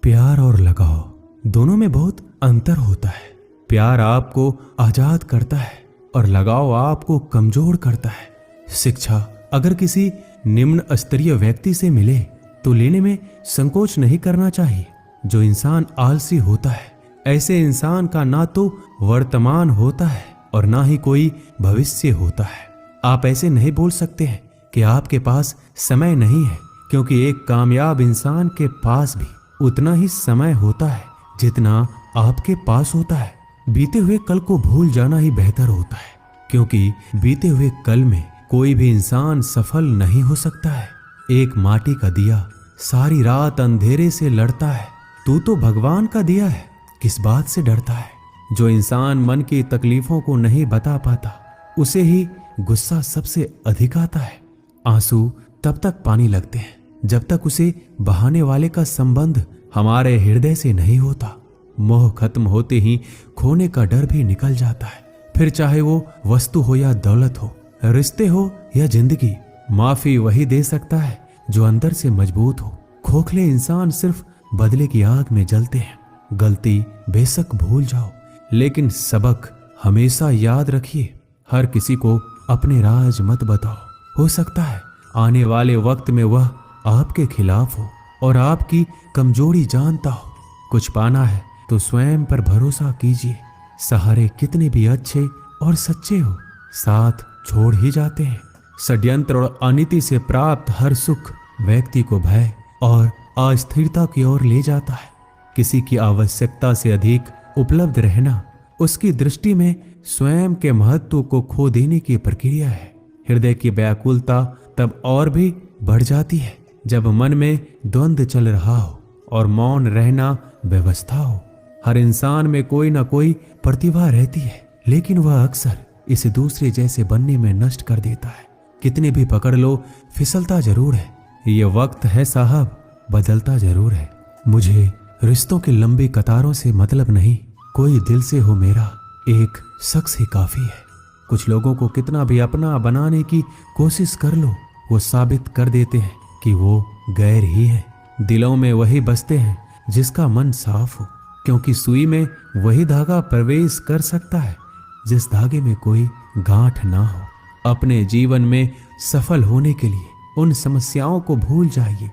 प्यार और लगाव दोनों में बहुत अंतर होता है। प्यार आपको आजाद करता है और लगाव आपको कमजोर करता है। शिक्षा अगर किसी निम्न स्तरीय व्यक्ति से मिले तो लेने में संकोच नहीं करना चाहिए। जो इंसान आलसी होता है, ऐसे इंसान का ना तो वर्तमान होता है और ना ही कोई भविष्य होता है। आप ऐसे नहीं बोल सकते हैं कि आपके पास समय नहीं है, क्योंकि एक कामयाब इंसान के पास भी उतना ही समय होता है जितना आपके पास होता है। बीते हुए कल को भूल जाना ही बेहतर होता है, क्योंकि बीते हुए कल में कोई भी इंसान सफल नहीं हो सकता है। एक माटी का दिया सारी रात अंधेरे से लड़ता है, तू तो भगवान का दिया है, किस बात से डरता है। जो इंसान मन की तकलीफों को नहीं बता पाता, उसे ही गुस्सा सबसे अधिक आता है। आंसू तब तक पानी लगते हैं जब तक उसे बहाने वाले का संबंध हमारे हृदय से नहीं होता। मोह खत्म होते ही खोने का डर भी निकल जाता है। फिर चाहे वो वस्तु हो या दौलत हो, रिश्ते हो या जिंदगी, माफी वही दे सकता है जो अंदर से मजबूत हो। खोखले इंसान सिर्फ बदले की आग में जलते हैं। गलती बेशक भूल जाओ, लेकिन सबक हमेशा याद रखिए। हर किसी को अपने राज मत बताओ। हो सकता है आने वाले वक्त में वह आपके खिलाफ हो और आपकी कमजोरी जानता हो। कुछ पाना है तो स्वयं पर भरोसा कीजिए। सहारे कितने भी अच्छे और सच्चे हो, साथ छोड़ ही जाते हैं। षड्यंत्र और अनीति से प्राप्त हर सुख व्यक्ति को भय और अस्थिरता की ओर ले जाता है। किसी की आवश्यकता से अधिक उपलब्ध रहना उसकी दृष्टि में स्वयं के महत्व को खो देने की प्रक्रिया है। हृदय की व्याकुलता तब और भी बढ़ जाती है जब मन में द्वंद्व चल रहा हो और मौन रहना व्यवस्था हो। हर इंसान में कोई ना कोई प्रतिभा रहती है, लेकिन वह अक्सर इसे दूसरे जैसे बनने में नष्ट कर देता है। कितने भी पकड़ लो, फिसलता जरूर है। ये वक्त है साहब, बदलता जरूर है। मुझे रिश्तों की लंबी कतारों से मतलब नहीं, कोई दिल से हो मेरा एक शख्स ही काफी है। कुछ लोगों को कितना भी अपना बनाने की कोशिश कर लो, वो साबित कर देते हैं कि वो गैर ही है। दिलों में वही बसते हैं जिसका मन साफ हो, क्योंकि सुई में वही धागा प्रवेश कर सकता है जिस धागे में कोई गांठ ना हो। अपने जीवन में सफल होने के लिए उन समस्याओं को भूल जाइए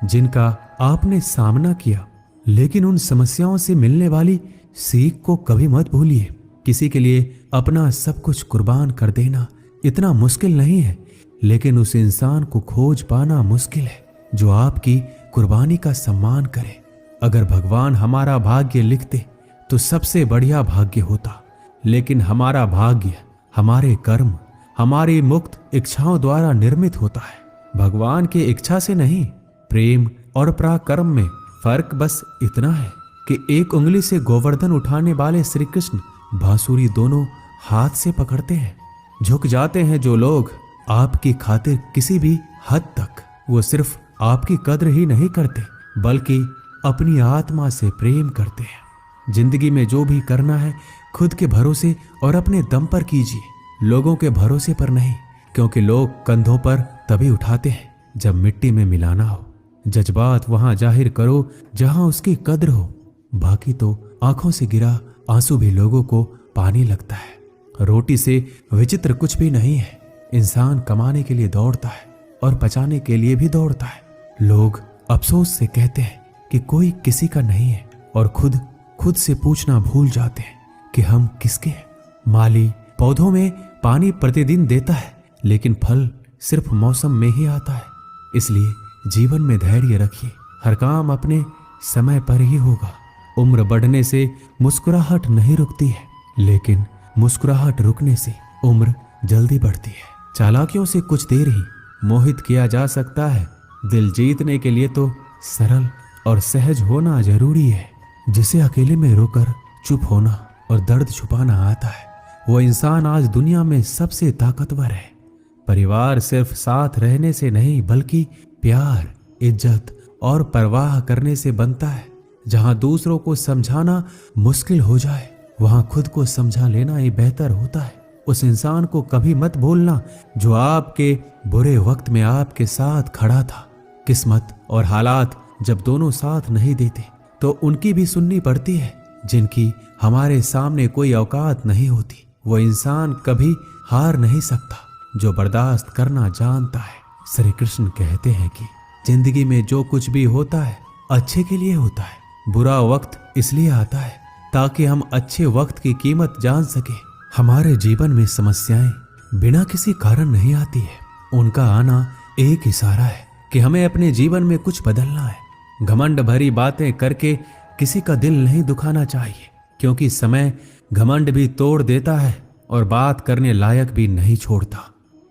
जिनका आपने सामना किया, लेकिन उन समस्याओं से मिलने वाली सीख को कभी मत भूलिए। किसी के लिए अपना सब कुछ कुर्बान कर देना इतना मुश्किल नहीं है, लेकिन उस इंसान को खोज पाना मुश्किल है जो आपकी कुर्बानी का सम्मान करे। अगर भगवान हमारा भाग्य लिखते तो सबसे बढ़िया भाग्य होता, लेकिन हमारा भाग्य हमारे कर्म, हमारी मुक्त इच्छाओं द्वारा निर्मित होता है, भगवान की इच्छा से नहीं। प्रेम और पराक्रम में फर्क बस इतना है कि एक उंगली से गोवर्धन उठाने वाले श्री कृष्ण बांसुरी दोनों हाथ से पकड़ते हैं। झुक जाते हैं जो लोग आपकी खातिर किसी भी हद तक। वो सिर्फ आपकी कद्र ही नहीं करते, बल्कि अपनी आत्मा से प्रेम करते हैं। जिंदगी में जो भी करना है खुद के भरोसे और अपने दम पर कीजिए, लोगों के भरोसे पर नहीं, क्योंकि लोग कंधों पर तभी उठाते हैं जब मिट्टी में मिलाना हो। जज्बात वहां जाहिर करो जहां उसकी कद्र हो, बाकी तो आंखों से गिरा आंसू भी लोगों को पानी लगता है। रोटी से विचित्र कुछ भी नहीं है। इंसान कमाने के लिए दौड़ता है और बचाने के लिए भी दौड़ता है। लोग अफसोस से कहते हैं कि कोई किसी का नहीं है और खुद से पूछना भूल जाते हैं कि हम किसके हैं। माली पौधों में पानी प्रतिदिन देता है, लेकिन फल सिर्फ मौसम में ही आता है। इसलिए जीवन में धैर्य रखिए, हर काम अपने समय पर ही होगा। उम्र बढ़ने से मुस्कुराहट नहीं रुकती है, लेकिन मुस्कुराहट रुकने से उम्र जल्दी बढ़ती है। चालाकियों से कुछ देर ही मोहित किया जा सकता है। दिल जीतने के लिए तो सरल और सहज होना जरूरी है। जिसे अकेले में रोकर चुप होना और दर्द छुपाना आता है, वो इंसान आज दुनिया में सबसे ताकतवर है। परिवार सिर्फ साथ रहने से नहीं, बल्कि प्यार, इज्जत और परवाह करने से बनता है। जहां दूसरों को समझाना मुश्किल हो जाए, वहां खुद को समझा लेना ही बेहतर होता है। उस इंसान को कभी मत भूलना जो आपके बुरे वक्त में आपके साथ खड़ा था। किस्मत और हालात जब दोनों साथ नहीं देते तो उनकी भी सुननी पड़ती है। जिनकी हमारे सामने कोई औकात नहीं होती, वो इंसान कभी हार नहीं सकता जो बर्दाश्त करना जानता है। श्री कृष्ण कहते हैं कि जिंदगी में जो कुछ भी होता है अच्छे के लिए होता है। बुरा वक्त इसलिए आता है ताकि हम अच्छे वक्त की कीमत जान सके। हमारे जीवन में समस्याएं बिना किसी कारण नहीं आती है, उनका आना एक इशारा है कि हमें अपने जीवन में कुछ बदलना है। घमंड भरी बातें करके किसी का दिल नहीं दुखाना चाहिए, क्योंकि समय घमंड भी तोड़ देता है और बात करने लायक भी नहीं छोड़ता।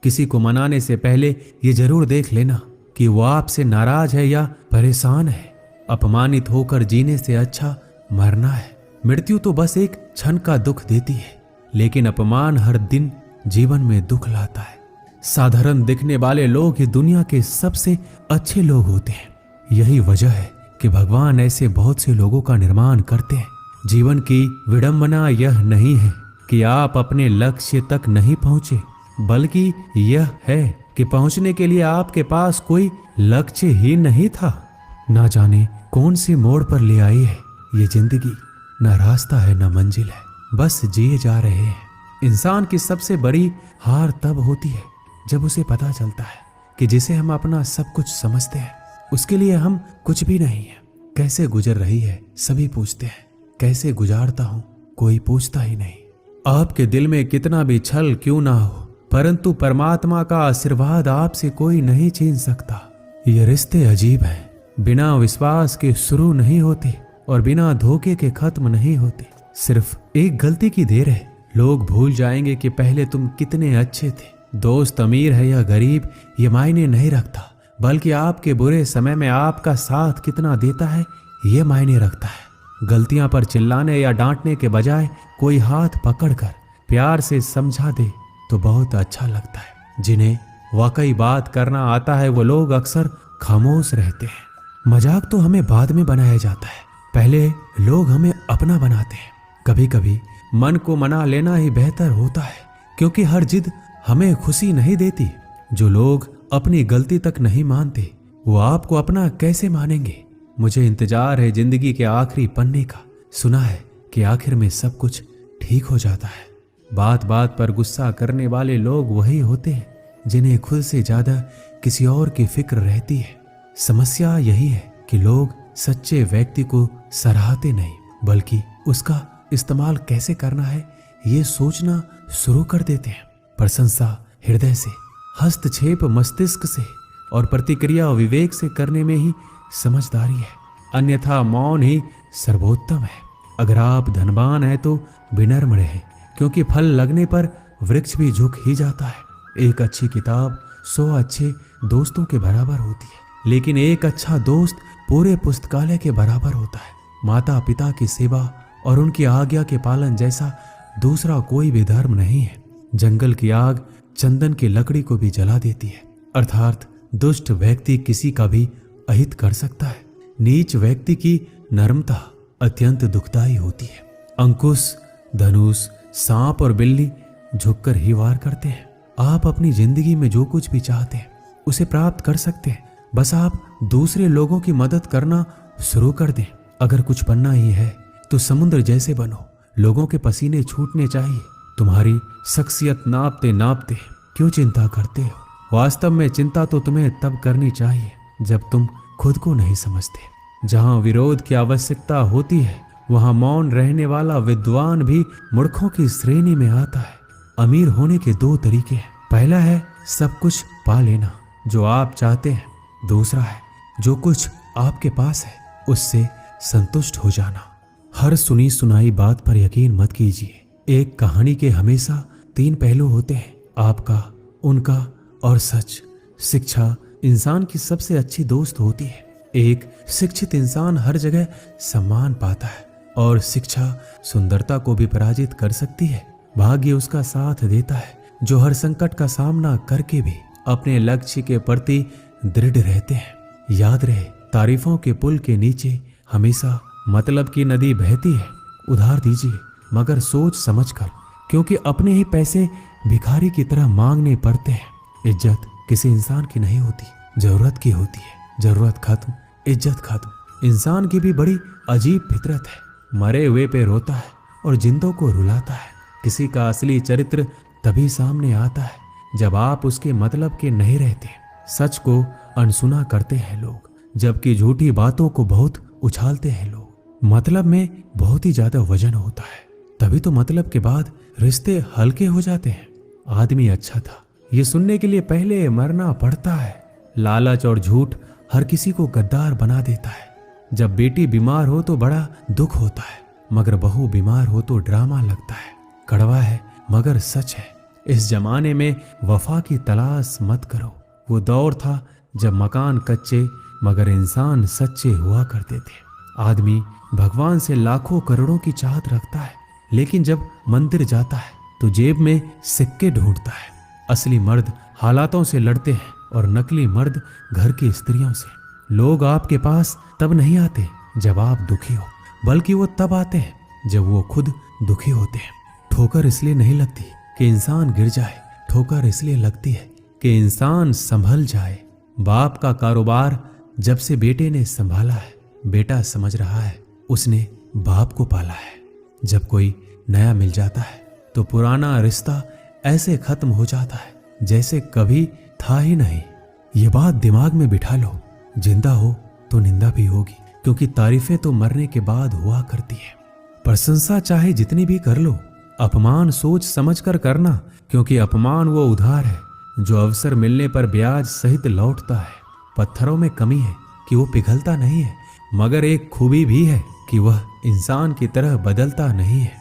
किसी को मनाने से पहले ये जरूर देख लेना कि वो आपसे नाराज है या परेशान है। अपमानित होकर जीने से अच्छा मरना है। मृत्यु तो बस एक क्षण का दुख देती है, लेकिन अपमान हर दिन जीवन में दुख लाता है। साधारण दिखने वाले लोग ही दुनिया के सबसे अच्छे लोग होते हैं। यही वजह है कि भगवान ऐसे बहुत से लोगों का निर्माण करते हैं। जीवन की विडंबना यह नहीं है कि आप अपने लक्ष्य तक नहीं पहुंचे, बल्कि यह है कि पहुंचने के लिए आपके पास कोई लक्ष्य ही नहीं था। ना जाने कौन सी मोड़ पर ले आई है ये जिंदगी। न रास्ता है न मंजिल है, बस जिए जा रहे हैं। इंसान की सबसे बड़ी हार तब होती है जब उसे पता चलता है कि जिसे हम अपना सब कुछ समझते हैं उसके लिए हम कुछ भी नहीं है। कैसे गुजर रही है सभी पूछते हैं, कैसे गुजारता हूं कोई पूछता ही नहीं। आपके दिल में कितना भी छल क्यों ना हो, परंतु परमात्मा का आशीर्वाद आपसे कोई नहीं छीन सकता। ये रिश्ते अजीब हैं, बिना विश्वास के शुरू नहीं होते और बिना धोखे के खत्म नहीं होते। सिर्फ एक गलती की देर है, लोग भूल जाएंगे कि पहले तुम कितने अच्छे थे। दोस्त अमीर है या गरीब ये मायने नहीं रखता, बल्कि आपके बुरे समय में आपका साथ कितना देता है ये मायने रखता है। गलतियां पर चिल्लाने या डांटने के बजाय कोई हाथ पकड़कर प्यार से समझा दे तो बहुत अच्छा लगता है। जिन्हें वाकई बात करना आता है वो लोग अक्सर खामोश रहते हैं। मजाक तो हमें बाद में बनाया जाता है, पहले लोग हमें अपना बनाते हैं। कभी कभी मन को मना लेना ही बेहतर होता है, क्योंकि हर जिद हमें खुशी नहीं देती। जो लोग अपनी गलती तक नहीं मानते वो आपको अपना कैसे मानेंगे। मुझे इंतजार है जिंदगी के आखिरी पन्ने का। सुना है कि आखिर में सब कुछ ठीक हो जाता है। बात बात पर गुस्सा करने वाले लोग वही होते हैं जिन्हें खुद से ज्यादा किसी और की फिक्र रहती है। समस्या यही है कि लोग सच्चे व्यक्ति को सराहते नहीं, बल्कि उसका इस्तेमाल कैसे करना है ये सोचना शुरू कर देते हैं। प्रशंसा हृदय से, हस्तक्षेप मस्तिष्क से और प्रतिक्रिया विवेक से करने में ही समझदारी है, अन्यथा मौन ही सर्वोत्तम है। अगर आप धनवान हैं तो विनम्र रहें, क्योंकि फल लगने पर वृक्ष भी झुक ही जाता है। एक अच्छी किताब 100 अच्छे दोस्तों के बराबर होती है, लेकिन एक अच्छा दोस्त पूरे पुस्तकालय के बराबर होता है। माता पिता की सेवा और उनकी आज्ञा के पालन जैसा दूसरा कोई भी धर्म नहीं है। जंगल की आग चंदन की लकड़ी को भी जला देती है, अर्थात दुष्ट व्यक्ति किसी का भी अहित कर सकता है। नीच व्यक्ति की नर्मता अत्यंत दुखदायी होती है। अंकुश, धनुष, सांप और बिल्ली झुककर ही वार करते हैं। आप अपनी जिंदगी में जो कुछ भी चाहते हैं उसे प्राप्त कर सकते हैं, बस आप दूसरे लोगों की मदद करना शुरू कर दें। अगर कुछ बनना ही है तो समुद्र जैसे बनो। लोगों के पसीने छूटने चाहिए। तुम्हारी शख्सियत नापते नापते क्यों चिंता करते हो। वास्तव में चिंता तो तुम्हें तब करनी चाहिए जब तुम खुद को नहीं समझते। जहां विरोध की आवश्यकता होती है वहां मौन रहने वाला विद्वान भी मूर्खों की श्रेणी में आता है। अमीर होने के 2 तरीके हैं। पहला है सब कुछ पा लेना जो आप चाहते हैं। दूसरा है जो कुछ आपके पास है उससे संतुष्ट हो जाना। हर सुनी सुनाई बात पर यकीन मत कीजिए। एक कहानी के हमेशा 3 पहलू होते हैं, आपका, उनका और सच। शिक्षा इंसान की सबसे अच्छी दोस्त होती है। एक शिक्षित इंसान हर जगह सम्मान पाता है और शिक्षा सुंदरता को भी पराजित कर सकती है। भाग्य उसका साथ देता है जो हर संकट का सामना करके भी अपने लक्ष्य के प्रति दृढ़ रहते हैं। याद रहे, तारीफों के पुल के नीचे हमेशा मतलब की नदी बहती है। उधार दीजिए मगर सोच समझकर, क्योंकि अपने ही पैसे भिखारी की तरह मांगने पड़ते हैं। इज्जत किसी इंसान की नहीं होती, जरूरत की होती है। जरूरत खत्म, इज्जत खत्म। इंसान की भी बड़ी अजीब फितरत है। मरे हुए पे रोता है और जिंदों को रुलाता है। किसी का असली चरित्र तभी सामने आता है जब आप उसके मतलब के नहीं रहते। सच को अनसुना करते हैं लोग, जबकि झूठी बातों को बहुत उछालते हैं लोग। मतलब में बहुत ही ज्यादा वजन होता है, तभी तो मतलब के बाद रिश्ते हल्के हो जाते हैं। आदमी अच्छा था, ये सुनने के लिए पहले मरना पड़ता है। लालच और झूठ हर किसी को गद्दार बना देता है। जब बेटी बीमार हो तो बड़ा दुख होता है, मगर बहू बीमार हो तो ड्रामा लगता है। कड़वा है मगर सच है। इस जमाने में वफा की तलाश मत करो। वो दौर था जब मकान कच्चे मगर इंसान सच्चे हुआ करते थे। आदमी भगवान से लाखों करोड़ों की चाहत रखता है, लेकिन जब मंदिर जाता है तो जेब में सिक्के ढूंढता है। असली मर्द हालातों से लड़ते हैं और नकली मर्द घर की स्त्रियों से। लोग आपके पास तब नहीं आते जब आप दुखी हो, बल्कि वो तब आते हैं जब वो खुद दुखी होते हैं। ठोकर इसलिए नहीं लगती कि इंसान गिर जाए, ठोकर इसलिए लगती है कि इंसान संभल जाए। बाप का कारोबार जब से बेटे ने संभाला है, बेटा समझ रहा है उसने बाप को पाला है। जब कोई नया मिल जाता है तो पुराना रिश्ता ऐसे खत्म हो जाता है जैसे कभी था ही नहीं। ये बात दिमाग में बिठा लो, जिंदा हो तो निंदा भी होगी, क्योंकि तारीफें तो मरने के बाद हुआ करती है। प्रशंसा चाहे जितनी भी कर लो, अपमान सोच समझ कर करना, क्योंकि अपमान वो उधार है जो अवसर मिलने पर ब्याज सहित लौटता है। पत्थरों में कमी है कि वो पिघलता नहीं है, मगर एक खूबी भी है कि वह इंसान की तरह बदलता नहीं है।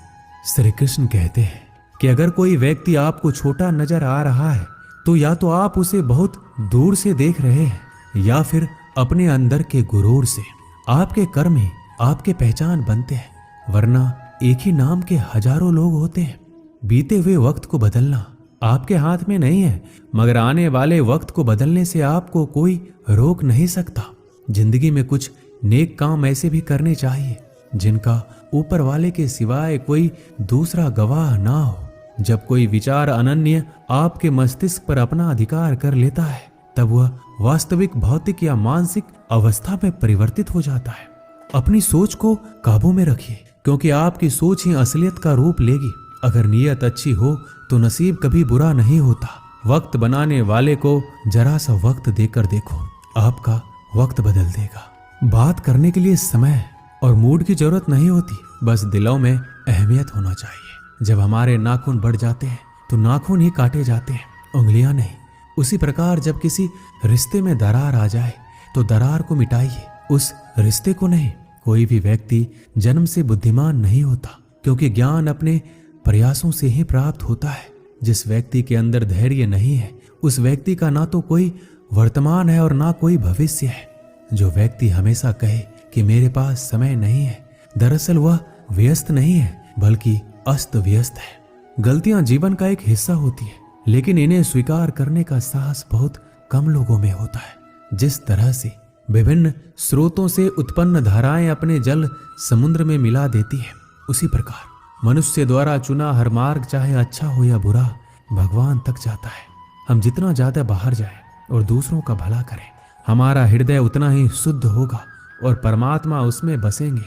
श्री कृष्ण कहते हैं कि अगर कोई व्यक्ति आपको छोटा नजर आ रहा है तो या तो आप उसे बहुत दूर से देख रहे हैं या फिर अपने अंदर के गुरूर से। आपके कर्म ही आपके पहचान बनते हैं, वरना एक ही नाम के हजारों लोग होते हैं। बीते हुए वक्त को बदलना आपके हाथ में नहीं है, मगर आने वाले वक्त को बदलने से आपको कोई रोक नहीं सकता। जिंदगी में कुछ नेक काम ऐसे भी करने चाहिए जिनका ऊपर वाले के सिवाय कोई दूसरा गवाह ना हो। जब कोई विचार अनन्य आपके मस्तिष्क पर अपना अधिकार कर लेता है, तब वह वास्तविक भौतिक या मानसिक अवस्था में परिवर्तित हो जाता है। अपनी सोच को काबू में रखिए, क्योंकि आपकी सोच ही असलियत का रूप लेगी। अगर नीयत अच्छी हो तो नसीब कभी बुरा नहीं होता। वक्त बनाने वाले को जरा सा वक्त देकर देखो, आपका वक्त बदल देगा। बात करने के लिए समय और मूड की जरूरत नहीं होती, बस दिलों में अहमियत होना चाहिए। जब हमारे नाखून बढ़ जाते हैं तो नाखून ही काटे जाते हैं, उंगलियां नहीं। उसी प्रकार जब किसी रिश्ते में दरार आ जाए तो दरार को मिटाइए, उस रिश्ते को नहीं। कोई भी व्यक्ति जन्म से बुद्धिमान नहीं होता, क्योंकि ज्ञान अपने प्रयासों से ही प्राप्त होता है। जिस व्यक्ति के अंदर धैर्य नहीं है, उस व्यक्ति का ना तो कोई वर्तमान है और ना कोई भविष्य है। जो व्यक्ति हमेशा कहे कि मेरे पास समय नहीं है, दरअसल वह व्यस्त नहीं है बल्कि अस्त व्यस्त है। गलतियां जीवन का एक हिस्सा होती है, लेकिन इन्हें स्वीकार करने का साहस बहुत कम लोगों में होता है। जिस तरह से विभिन्न स्रोतों से उत्पन्न धाराएं अपने जल समुद्र में मिला देती है, उसी प्रकार मनुष्य द्वारा चुना हर मार्ग, चाहे अच्छा हो या बुरा, भगवान तक जाता है। हम जितना ज्यादा बाहर जाएं और दूसरों का भला करें, हमारा हृदय उतना ही शुद्ध होगा और परमात्मा उसमें बसेंगे।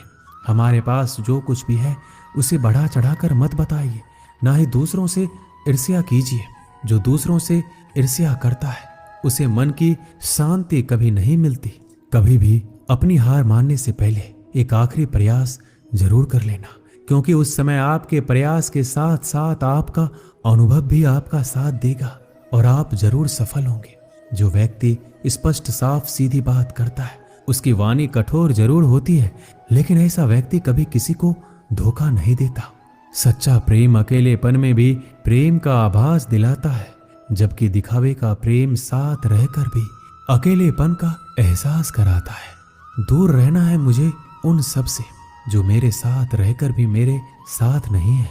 हमारे पास जो कुछ भी है उसे बढ़ा चढ़ाकर मत बताइए, ना ही दूसरों से ईर्ष्या कीजिए। जो दूसरों से ईर्ष्या करता है उसे मन की शांति कभी नहीं मिलती। कभी भी अपनी हार मानने से पहले एक आखिरी प्रयास जरूर कर लेना, क्योंकि उस समय आपके प्रयास के साथ साथ आपका अनुभव भी आपका साथ देगा और आप जरूर सफल होंगे। जो व्यक्ति स्पष्ट साफ सीधी बात करता है उसकी वाणी कठोर जरूर होती है, लेकिन ऐसा व्यक्ति कभी किसी को धोखा नहीं देता। सच्चा प्रेम अकेलेपन में भी प्रेम का आभास दिलाता है, जबकि दिखावे का प्रेम साथ रहकर भी अकेलेपन का एहसास कराता है। दूर रहना है मुझे उन सब से जो मेरे साथ रहकर भी मेरे साथ नहीं है।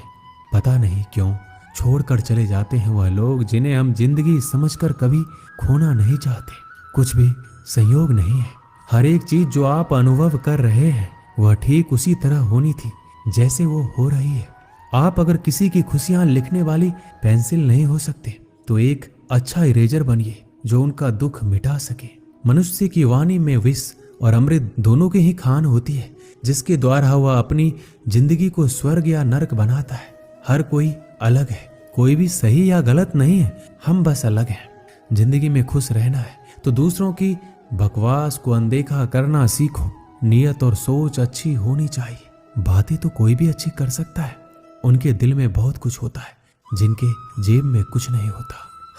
पता नहीं क्यों छोड़कर चले जाते हैं वह लोग जिन्हें हम जिंदगी समझकर कभी खोना नहीं चाहते। कुछ भी संयोग नहीं है। हर एक चीज जो आप अनुभव कर रहे हैं वह ठीक उसी तरह होनी थी जैसे वो हो रही है। आप अगर किसी की खुशियां लिखने वाली पेंसिल नहीं हो सकते तो एक अच्छा इरेजर बनिए जो उनका दुख मिटा सके। मनुष्य की वाणी में विष और अमृत दोनों की ही खान होती है। जिसके द्वारा वह अपनी जिंदगी को स्वर्ग या नरक बनाता है। हर कोई अलग है, कोई भी सही या गलत नहीं है, हम बस अलग हैं। जिंदगी में खुश रहना है तो दूसरों की बकवास को अनदेखा करना सीखो। नियत और सोच अच्छी होनी चाहिए। बातें तो कोई भी अच्छी कर सकता है, उनके दिल में बहुत कुछ होता है जिनके जेब में कुछ नहीं होता।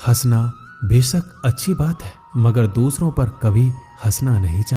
हंसना बेशक अच्छी बात है, मगर दूसरों पर कभी हंसना नहीं चाहिए।